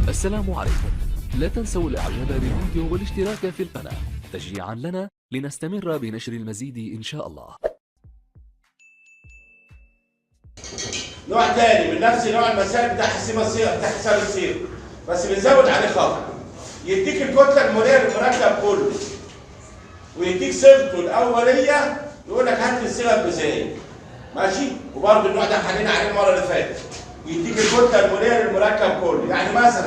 السلام عليكم. لا تنسوا الاعجاب بالفيديو والاشتراك في القناة تشجيعا لنا لنستمر بنشر المزيد ان شاء الله. نوع تاني من نفس نوع المسائل بتاع حساب السير، بس بنزود عليه خطأ. يديك الكتله الموليه للمركب كله ويديك صيغته الاوليه، يقول لك هات لي الصيغه الميزانيه. ماشي؟ وبرضه النوع ده حلينا عليه المره اللي فاتت. يديك الكتله الموليه للمركب كله، يعني مثلا